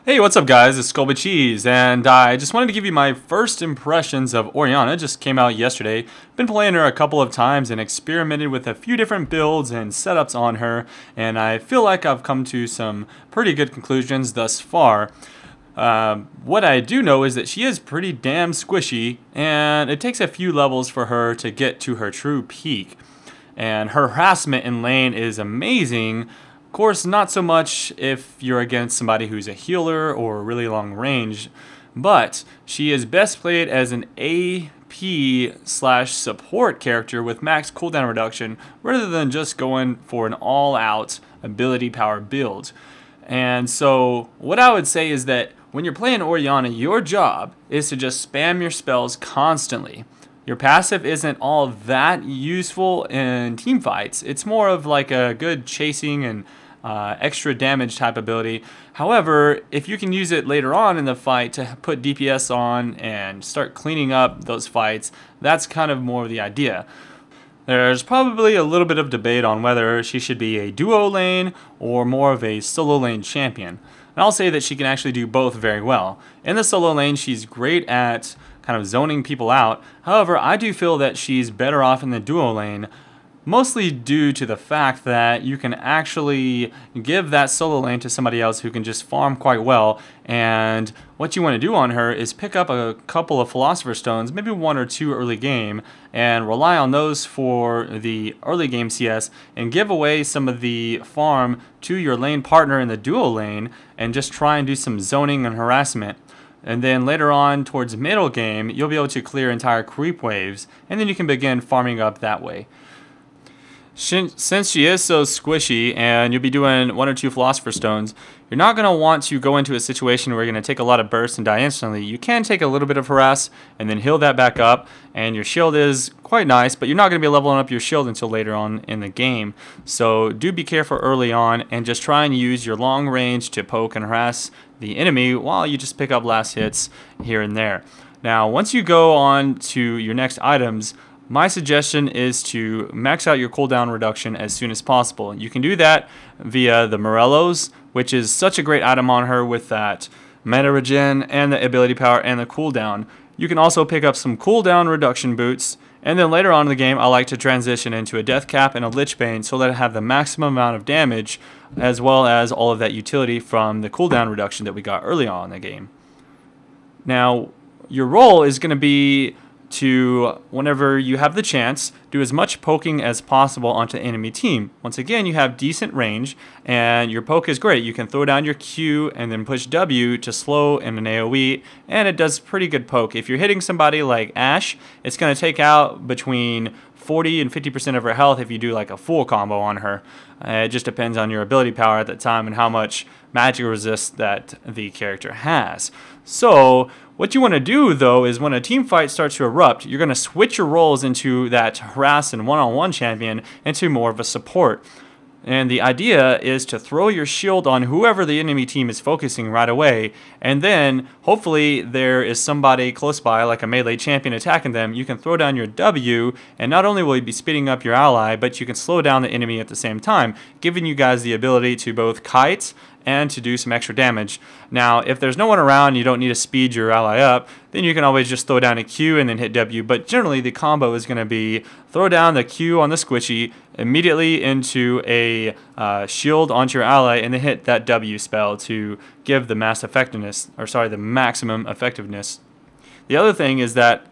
Hey, what's up guys? It's Colby Cheese, and I just wanted to give you my first impressions of Orianna. It just came out yesterday. Been playing her a couple of times and experimented with a few different builds and setups on her, and I feel like I've come to some pretty good conclusions thus far. What I do know is that she is pretty damn squishy, and it takes a few levels for her to get to her true peak. And her harassment in lane is amazing. Of course, not so much if you're against somebody who's a healer or really long range, but she is best played as an AP slash support character with max cooldown reduction rather than just going for an all-out ability power build. And so what I would say is that when you're playing Orianna, your job is to just spam your spells constantly. Your passive isn't all that useful in team fights. It's more of like a good chasing and extra damage type ability. However, if you can use it later on in the fight to put DPS on and start cleaning up those fights, that's kind of more of the idea. There's probably a little bit of debate on whether she should be a duo lane or more of a solo lane champion. And I'll say that she can actually do both very well. In the solo lane, she's great at kind of zoning people out. However, I do feel that she's better off in the duo lane, mostly due to the fact that you can actually give that solo lane to somebody else who can just farm quite well. And what you want to do on her is pick up a couple of Philosopher's Stones, maybe one or two early game, and rely on those for the early game CS and give away some of the farm to your lane partner in the duo lane and just try and do some zoning and harassment. And then later on towards middle game, you'll be able to clear entire creep waves, and then you can begin farming up that way. Since she is so squishy and you'll be doing one or two Philosopher's Stones, you're not going to want to go into a situation where you're going to take a lot of bursts and die instantly. You can take a little bit of harass and then heal that back up, and your shield is quite nice, but you're not going to be leveling up your shield until later on in the game. So do be careful early on and just try and use your long range to poke and harass the enemy while you just pick up last hits here and there. Now, once you go on to your next items, my suggestion is to max out your cooldown reduction as soon as possible. You can do that via the Morellos, which is such a great item on her with that meta regen and the ability power and the cooldown. You can also pick up some cooldown reduction boots, and then later on in the game I like to transition into a Death Cap and a Lich Bane so that I have the maximum amount of damage as well as all of that utility from the cooldown reduction that we got early on in the game. Now, your role is going to be to, whenever you have the chance, do as much poking as possible onto the enemy team. Once again, you have decent range and your poke is great. You can throw down your Q and then push W to slow in an AoE, and it does pretty good poke. If you're hitting somebody like Ashe, it's going to take out between 40 and 50% of her health if you do like a full combo on her. It just depends on your ability power at that time and how much magic resist that the character has. So what you want to do though is when a team fight starts to erupt, you're going to switch your roles into that harass and one-on-one champion into more of a support. And the idea is to throw your shield on whoever the enemy team is focusing right away, and then hopefully there is somebody close by, like a melee champion, attacking them. You can throw down your W, and not only will you be speeding up your ally, but you can slow down the enemy at the same time, giving you guys the ability to both kite and to do some extra damage. Now, if there's no one around, you don't need to speed your ally up, then you can always just throw down a Q and then hit W, but generally the combo is going to be throw down the Q on the squishy, immediately into a shield onto your ally, and then hit that W spell to give the the maximum effectiveness. The other thing is that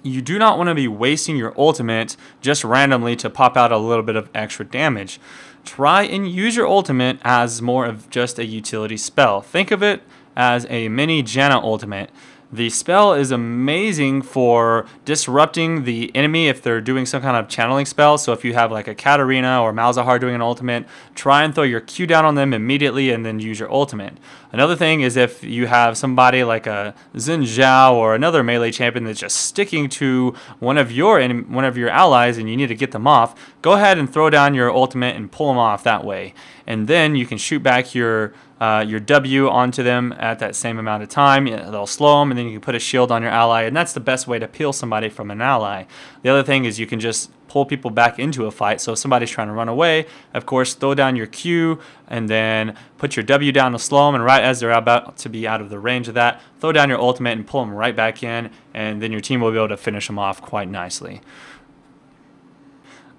you do not want to be wasting your ultimate just randomly to pop out a little bit of extra damage. Try and use your ultimate as more of just a utility spell. Think of it as a mini Janna ultimate. The spell is amazing for disrupting the enemy if they're doing some kind of channeling spell. So if you have like a Katarina or Malzahar doing an ultimate, try and throw your Q down on them immediately and then use your ultimate. Another thing is if you have somebody like a Xin Zhao or another melee champion that's just sticking to one of your allies and you need to get them off, go ahead and throw down your ultimate and pull them off that way. And then you can shoot back your your W onto them at that same amount of time. They'll slow them, and then you can put a shield on your ally, and that's the best way to peel somebody from an ally. The other thing is you can just pull people back into a fight. So if somebody's trying to run away, of course, throw down your Q and then put your W down to slow them, and right as they're about to be out of the range of that, throw down your ultimate and pull them right back in, and then your team will be able to finish them off quite nicely.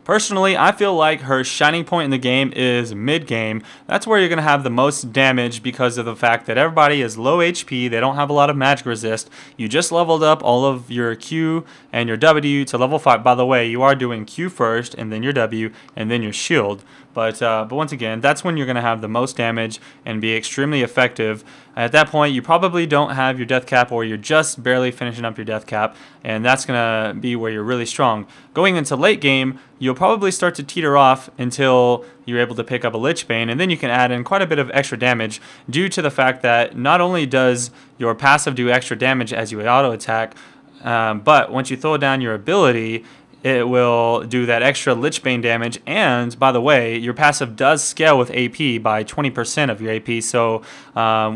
Personally, I feel like her shining point in the game is mid-game. That's where you're going to have the most damage because of the fact that everybody is low HP. They don't have a lot of magic resist. You just leveled up all of your Q and your W to level 5. By the way, you are doing Q first and then your W and then your shield. But once again, that's when you're going to have the most damage and be extremely effective. At that point, you probably don't have your death cap, or you're just barely finishing up your death cap, and that's going to be where you're really strong. Going into late game, you'll probably start to teeter off until you're able to pick up a Lich Bane, and then you can add in quite a bit of extra damage due to the fact that not only does your passive do extra damage as you auto attack, but once you throw down your ability, it will do that extra Lich Bane damage. And by the way, your passive does scale with AP by 20% of your AP. So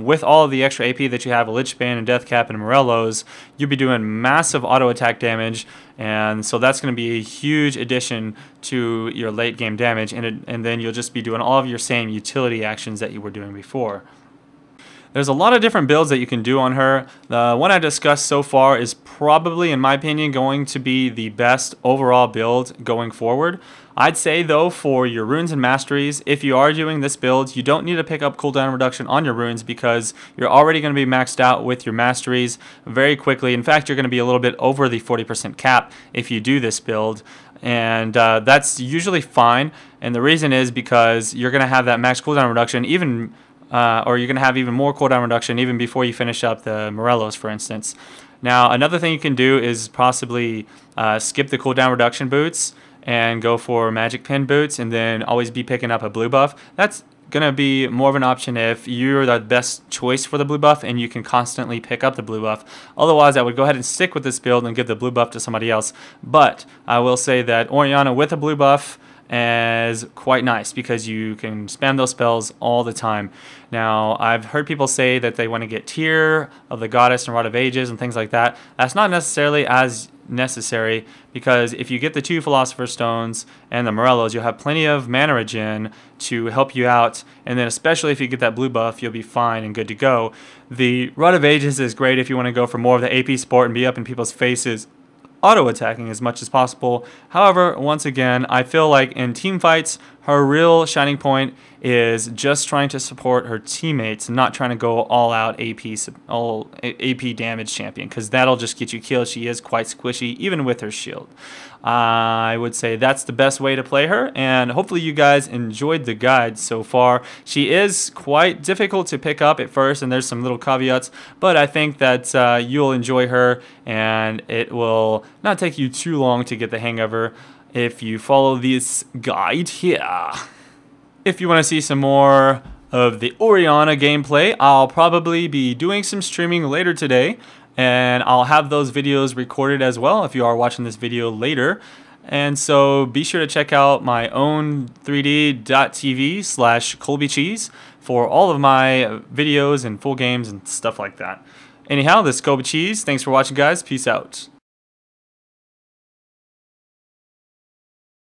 with all of the extra AP that you have, a Lich Bane and Death Cap and Morello's, you'll be doing massive auto attack damage. And so that's going to be a huge addition to your late game damage. And then you'll just be doing all of your same utility actions that you were doing before. There's a lot of different builds that you can do on her. The one I discussed so far is probably, in my opinion, going to be the best overall build going forward. I'd say, though, for your runes and masteries, if you are doing this build, you don't need to pick up cooldown reduction on your runes because you're already going to be maxed out with your masteries very quickly. In fact, you're going to be a little bit over the 40% cap if you do this build. And that's usually fine. And the reason is because you're going to have that max cooldown reduction or you're going to have even more cooldown reduction even before you finish up the Morellos, for instance. Now, another thing you can do is possibly skip the cooldown reduction boots and go for magic pin boots and then always be picking up a blue buff. That's going to be more of an option if you're the best choice for the blue buff and you can constantly pick up the blue buff. Otherwise, I would go ahead and stick with this build and give the blue buff to somebody else. But I will say that Orianna with a blue buff is quite nice because you can spam those spells all the time. Now, I've heard people say that they want to get Tear of the Goddess and Rod of Ages and things like that. That's not necessarily as necessary because if you get the 2 Philosopher's Stones and the Morellos, you'll have plenty of mana regen to help you out, and then especially if you get that blue buff, you'll be fine and good to go. The Rod of Ages is great if you want to go for more of the AP support and be up in people's faces auto-attacking as much as possible. However, once again, I feel like in team fights, her real shining point is just trying to support her teammates, not trying to go all-out AP damage champion, because that'll just get you killed. She is quite squishy, even with her shield. I would say that's the best way to play her, and hopefully you guys enjoyed the guide so far. She is quite difficult to pick up at first, and there's some little caveats, but I think that you'll enjoy her, and it will not take you too long to get the hang of her if you follow this guide here. If you want to see some more of the Orianna gameplay, I'll probably be doing some streaming later today, and I'll have those videos recorded as well if you are watching this video later. And so be sure to check out my own 3d.tv/Colby Cheese for all of my videos and full games and stuff like that. Anyhow, this is Colby Cheese. Thanks for watching, guys. Peace out.